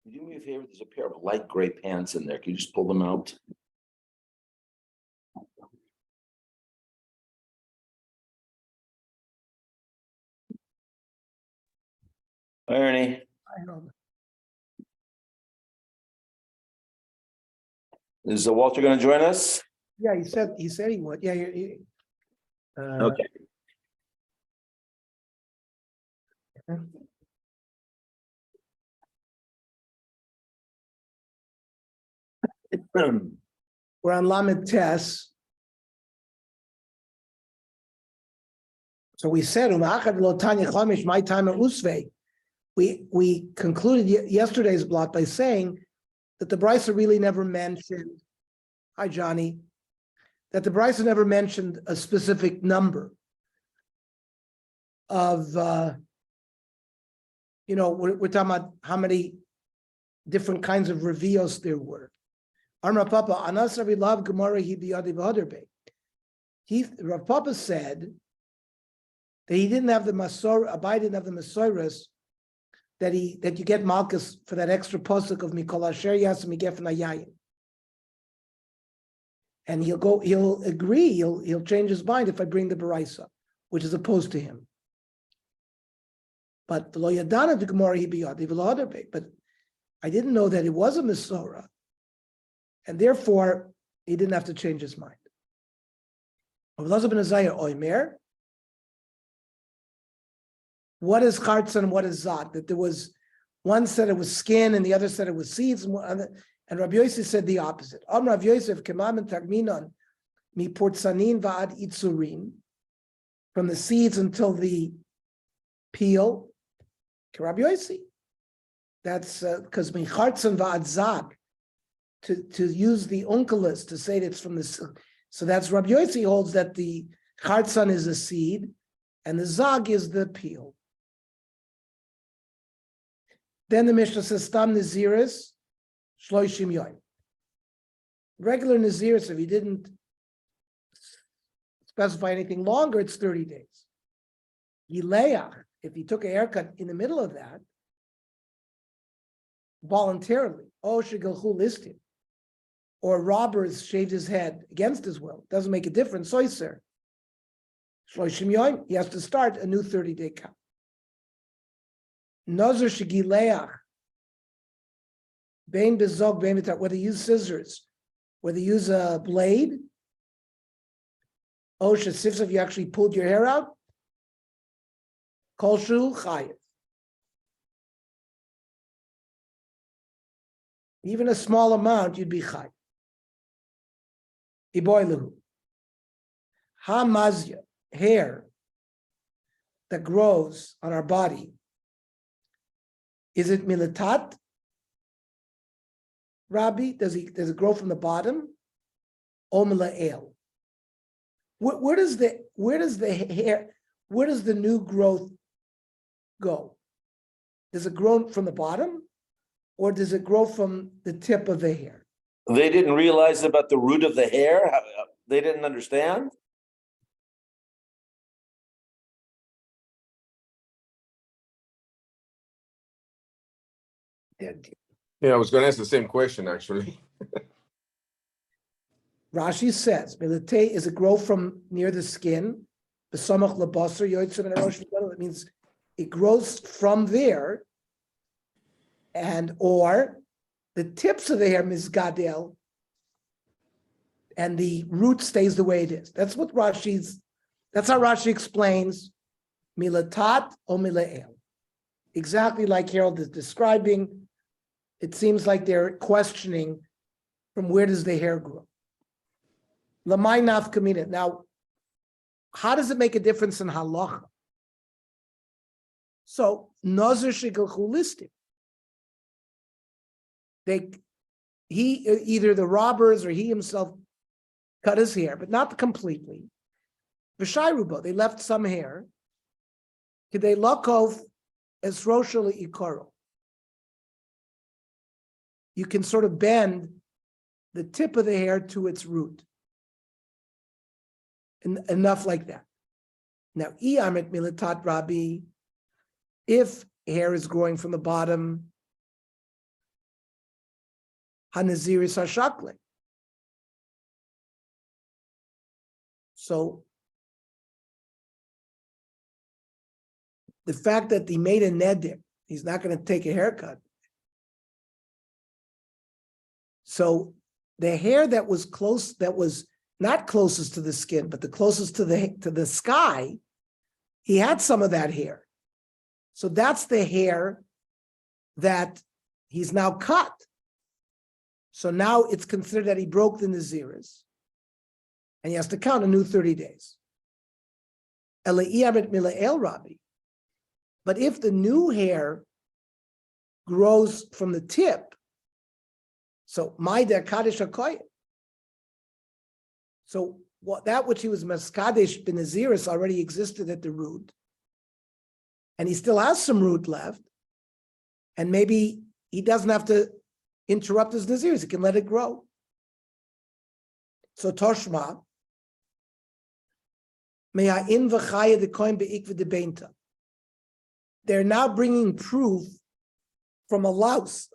you do me a favor? There's a pair of light gray pants in there. Can you just pull them out? Ernie, I know. is Walter going to join us? Yeah, he said he would. Yeah. Okay. We're on Lamed Tes. So we said, my time at Usve. We concluded yesterday's block by saying that the Brisa really never mentioned, hi Johnny, that the Brisa never mentioned a specific number of, we're talking about how many different kinds of revios there were. Amra Papa, Anas Rabbi Lav Gemara he biyadi v'haderbe. Rav Papa said that he didn't have the Masor, Abai didn't have the Masoras that you get Malchus for that extra posuk of Mikol Asher Yasam Migef Nayayin. And he'll agree, he'll change his mind if I bring the Baraisa, which is opposed to him. But Lo Yadana the Gemara he biyadi v'haderbe. But I didn't know that it was a Masora. And therefore, he didn't have to change his mind. What is Chartz and what is Zat? That there was, one said it was skin and the other said it was seeds. And Rabbi Yosef said the opposite. Rabbi Yosef, Kemam and Tagminon, mi portsanin va'ad itzurin, from the seeds until the peel. Rabbi Yosef. That's because mi Chartz va'ad Zat. To use the unkelis to say that it's from the, so that's Rabbi Yossi holds that the chartzan is a seed and the zag is the peel. Then the Mishnah says Stam Nezirus Shloishim Yoim. Regular Nezirus, if he didn't specify anything longer, it's 30 days. Yileach, if he took a haircut in the middle of that, voluntarily, Shigilchu listed. Or robbers shaved his head against his will. Doesn't make a difference. Soiser. Shloishim Yoim, he has to start a new 30-day count. Nazar shegileach. Bein bezog, bein v'tar. Whether you use scissors, whether you use a blade. Shesifs, if you actually pulled your hair out. Kolshu chayev. Even a small amount, you'd be chayev. Iboilahu. Hamazya, hair that grows on our body. Is it militat? Rabbi, does it grow from the bottom? O mila'el. Where does the new growth go? Does it grow from the bottom? Or does it grow from the tip of the hair? They didn't realize about the root of the hair? They didn't understand? Yeah, I was going to ask the same question, actually. Rashi says, Milite is a growth from near the skin. It means it grows from there, and or the tips of the hair mizgadel, and the root stays the way it is. That's how Rashi explains milatat o mila'el. Exactly like Harold is describing. It seems like they're questioning from where does the hair grow. Lamai nafkamina. Now, how does it make a difference in halacha? So, nazir shigalchu listed. Either the robbers or he himself cut his hair, but not completely. V'shayruba, they left some hair. Kidei lakov es roshal ikaro. You can sort of bend the tip of the hair to its root. Enough like that. Now, iamet militat rabbi, if hair is growing from the bottom, Hanaziris Hashakle. So the fact that he made a neder, he's not going to take a haircut. So the hair that was close, that was not closest to the skin, but the closest to the sky, he had some of that hair. So that's the hair that he's now cut. So now it's considered that he broke the Nezirus, and he has to count a new 30 days. But if the new hair grows from the tip, so Maida Kadesh Hakoyim. So that which he was Maskadesh bin Nezirus already existed at the root, and he still has some root left, and maybe he doesn't have to interrupt his Nezirus, he can let it grow. So Toshma, they're now bringing proof from lice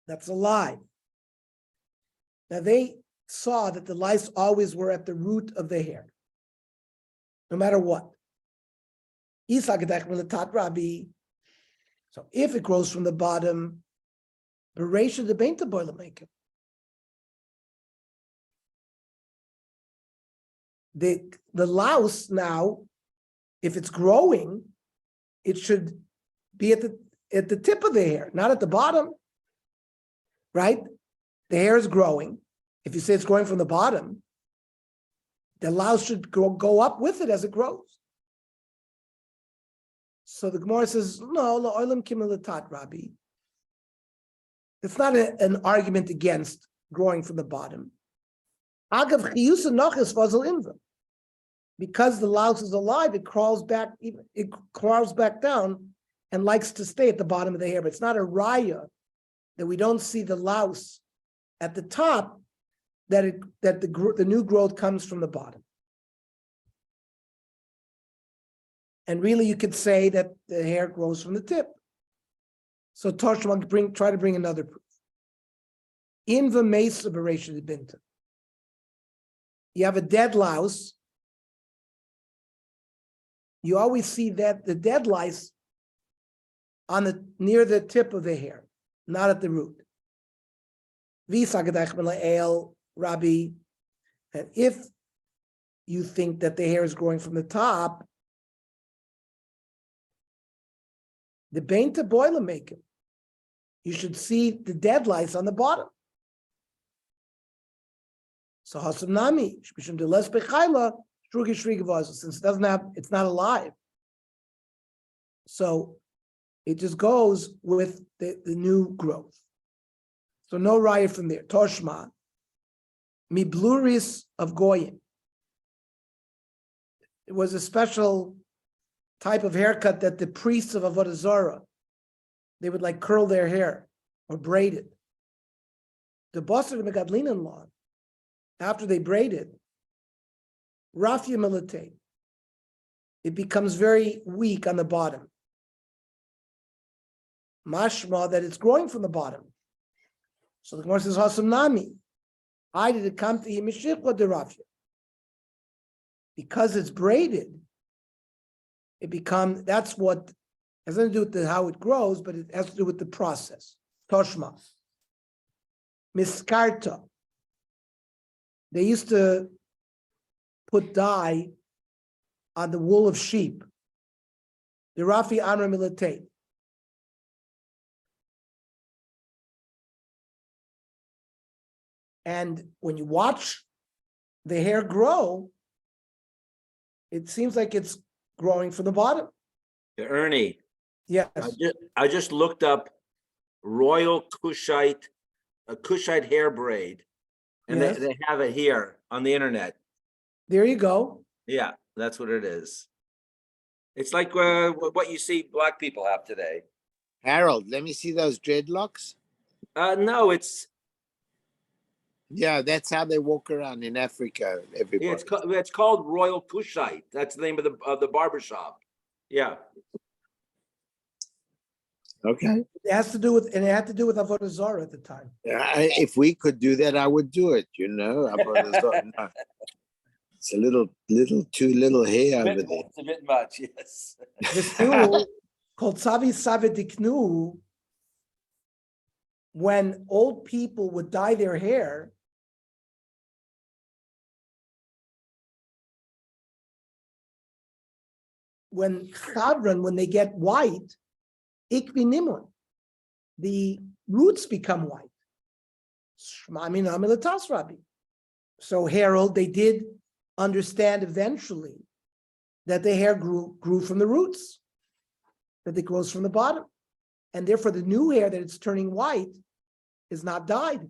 that's alive. Now they saw that the lice always were at the root of the hair, no matter what. So if it grows from the bottom, Bereisha the Beinta boiler maker. The louse now, if it's growing, it should be at the tip of the hair, not at the bottom. Right? The hair is growing. If you say it's growing from the bottom, the louse should go up with it as it grows. So the Gemara says, no, la'olam kimelatat Rabbi. It's not an argument against growing from the bottom. Agav chiyusa noches fazal inva. Because the louse is alive, it crawls back down and likes to stay at the bottom of the hair. But it's not a raya that we don't see the louse at the top, that the new growth comes from the bottom. And really, you could say that the hair grows from the tip. So Toshma try to bring another proof. In the mesa bereisha binta, you have a dead louse. You always see that the dead lice near the tip of the hair, not at the root. Rabbi, and if you think that the hair is growing from the top, the Beinta boiler maker, you should see the dead lice on the bottom. So Hasanami, since it's not alive. So it just goes with the new growth. So no raya from there. Toshma, mibluris of goyim. It was a special type of haircut that the priests of Avodah Zarah, they would like curl their hair or braid it. The Basar Megadlinan law, after they braid it, Rafia Milite, it becomes very weak on the bottom. Mashma, that it's growing from the bottom. So the Gemara says, Hasam Nami, I did it come to Yemishikwa de Rafia. Because it's braided, it becomes, that's what has nothing to do with how it grows, but it has to do with the process. Toshma. Miskarta. They used to put dye on the wool of sheep. The Rafi Anra Milite. And when you watch the hair grow, it seems like it's growing from the bottom. Ernie, Yes. I just looked up Royal Kushite, a Kushite hair braid, and Yes. they have it here on the internet. There you go. Yeah, that's what it is. It's like what you see black people have today. Harold, let me see those dreadlocks. No, it's Yeah, that's how they walk around in Africa. Everybody. it's called Royal Kushite. That's the name of the barber shop. Yeah. Okay. It has to do with, and it had to do with Avodah Zarah at the time. If we could do that, I would do it. No. It's a little too little hair over there. It's a bit much, yes. This new called Savi Savidiknu, when old people would dye their hair, when they get white, ikvi nimun, the roots become white. So Harold, they did understand eventually that the hair grew from the roots, that it grows from the bottom. And therefore the new hair that it's turning white is not dyed.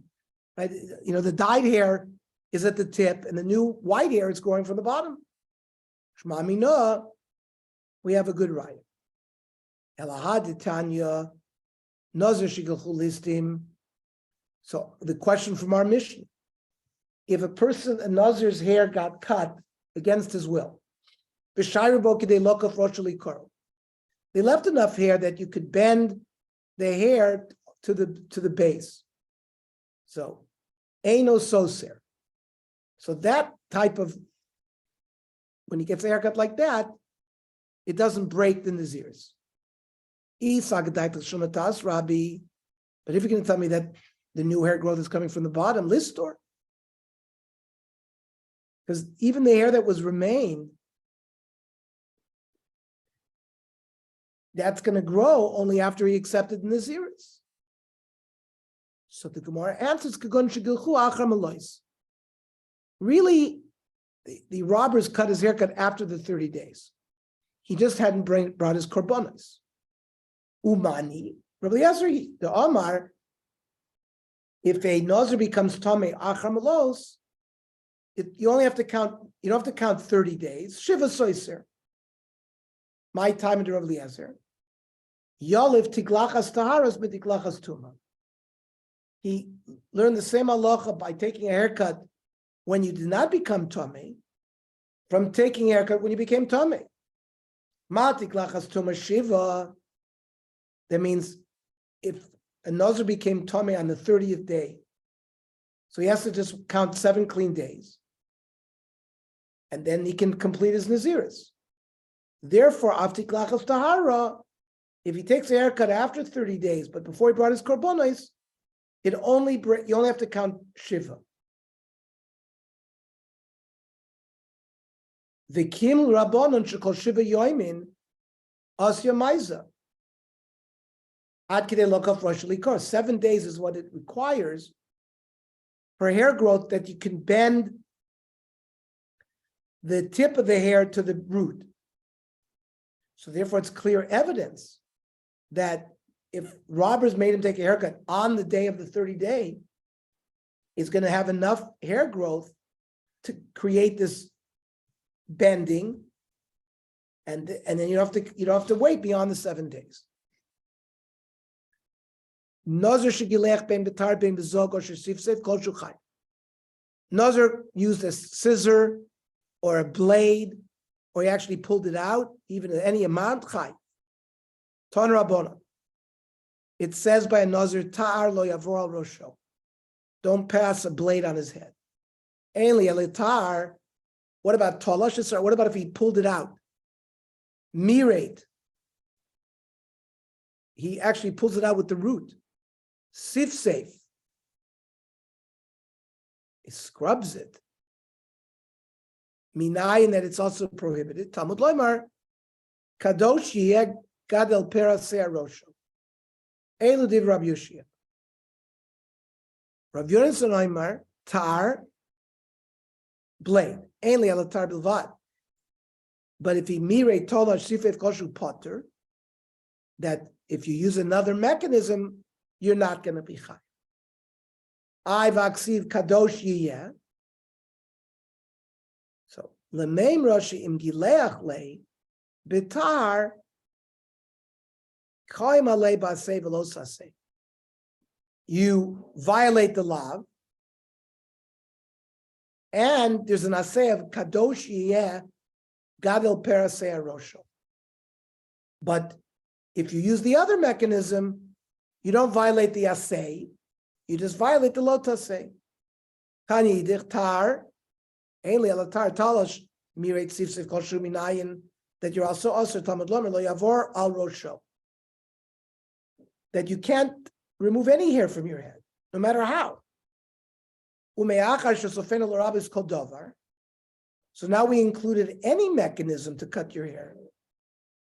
Right? The dyed hair is at the tip and the new white hair is growing from the bottom. Shema Mina, we have a good raya. Elahad Tanya, Nazir Shigachu Listim. So the question from our mission: if a Nazir's hair got cut against his will, they left enough hair that you could bend the hair to the base. So, Eino Soser. So that type of, when he gets a haircut like that, it doesn't break the Nezirus. Rabbi, but if you're going to tell me that the new hair growth is coming from the bottom, Listor. Because even the hair that was remained, that's going to grow only after he accepted the Nezirus. So the Gemara answers, really, the robbers cut his haircut after the 30 days. He just hadn't brought his korbanos. Umani, Rabbi Yasser, the Omar, if a Nazir becomes Tomei Achar Malos, you don't have to count 30 days. Shiva Soiser. My time in the Rabbi Yasser. Yoliv Tiglachas Taharas B'Tiglachas Tuma. He learned the same halacha by taking a haircut when you did not become Tomei, from taking a haircut when you became Tomei. Ma Tiglachas Tuma Shiva. That means if a Nazir became Tomei on the 30th day, so he has to just count 7 clean days, and then he can complete his Nezirus. Therefore, after Tiglachas Tahara, if he takes a haircut after 30 days, but before he brought his korbanos, you only have to count Shiva. The Kim Rabbanon Shekol Shiva Yoimin Asya Maiza. 7 days is what it requires for hair growth, that you can bend the tip of the hair to the root. So therefore, it's clear evidence that if robbers made him take a haircut on the day of the 30 day, he's going to have enough hair growth to create this bending, and then you don't have to wait beyond the 7 days. Nazir used a scissor or a blade, or he actually pulled it out, even at any amount. Ton Rabbona. It says by a Nazir, Ta'ar lo yavor al rosho. Don't pass a blade on his head. Eli elitar. What about Tolash? What about if he pulled it out? Mirate. He actually pulls it out with the root. Sif safe. He scrubs it. Minayin, that it's also prohibited. Talmud Loimar, Kadosh yeh gadel pera se'arosho. Elu div Rabbi Yoshia. Rabbi Yonasan Loimar, tar, blade. Ainli alatar bilvad. But if he mirei tolash sifef koshu potter, that if you use another mechanism, you're not going to be chai. I vaksiv kadosh yiyeh. So lemeim Rashi im gileach le bitar koim alei basei v'lo sasei. You violate the law, and there's an asay of kadosh yiyeh gadol perasei arosho. But If you use the other mechanism, you don't violate the assay, you just violate the lo tasay. Tani dichtar, Eli alatar talash mirate sif kol shuminayin, that you're also Talmud Lomer lo yavor al rosho. That you can't remove any hair from your head, no matter how. Umeachar shesofenu l'rabis kol davar. So now we included any mechanism to cut your hair.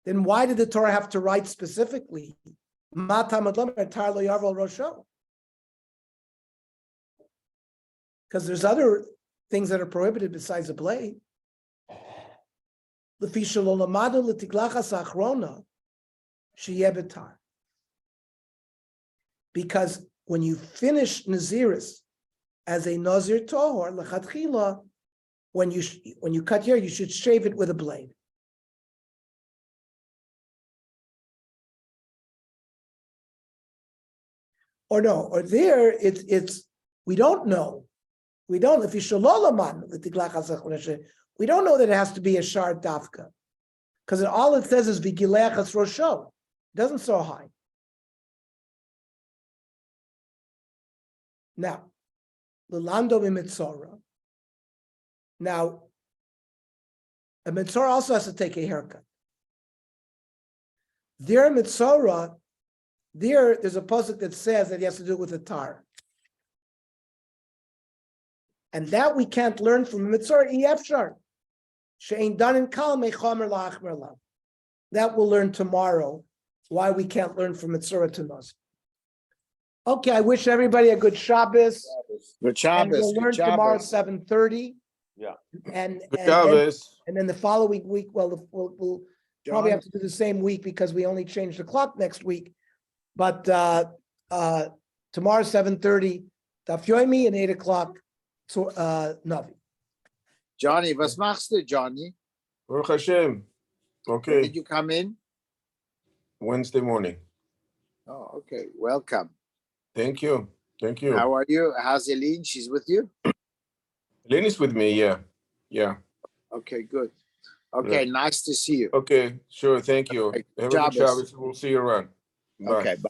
Then why did the Torah have to write specifically ma Talmud Lomer tar lo yavor al rosho? Because there's other things that are prohibited besides a blade. Because when you finish Nezirus as a Nazir Tohor, lechatchila, when you cut hair, you should shave it with a blade. Or no, or there it's we don't know. We don't know that it has to be a shard dafka, because all it says is v'gileachas rosho. It doesn't so high. Now, l'lando mitzora. Now, a mitzora also has to take a haircut. There, mitzora, there's a pasuk that says that he has to do it with a tar. And that we can't learn from the Mitzvah Efshar. She'ein danin kal mechamer la'achmer la. That we'll learn tomorrow, why we can't learn from Mitzvah to Nazir. Okay, I wish everybody a good Shabbos. Good Shabbos. And we'll learn tomorrow at 7:30. Yeah. And Shabbos. then the following week, well, we'll probably have to do the same week because we only changed the clock next week. But tomorrow 7:30, Daf Yomi, and 8 o'clock. So, Navi. Johnny, was machst du, Johnny? Baruch Hashem. When Okay, did you come in? Wednesday morning. Oh, okay. Welcome. Thank you. Thank you. How are you? How's Eileen? She's with you? Lynn is with me, yeah. Yeah. Okay, good. Okay, nice to see you. Okay, sure. Thank you. Okay, Have a good Shabbos. Shabbos. We'll see you around. Bye. Okay, bye.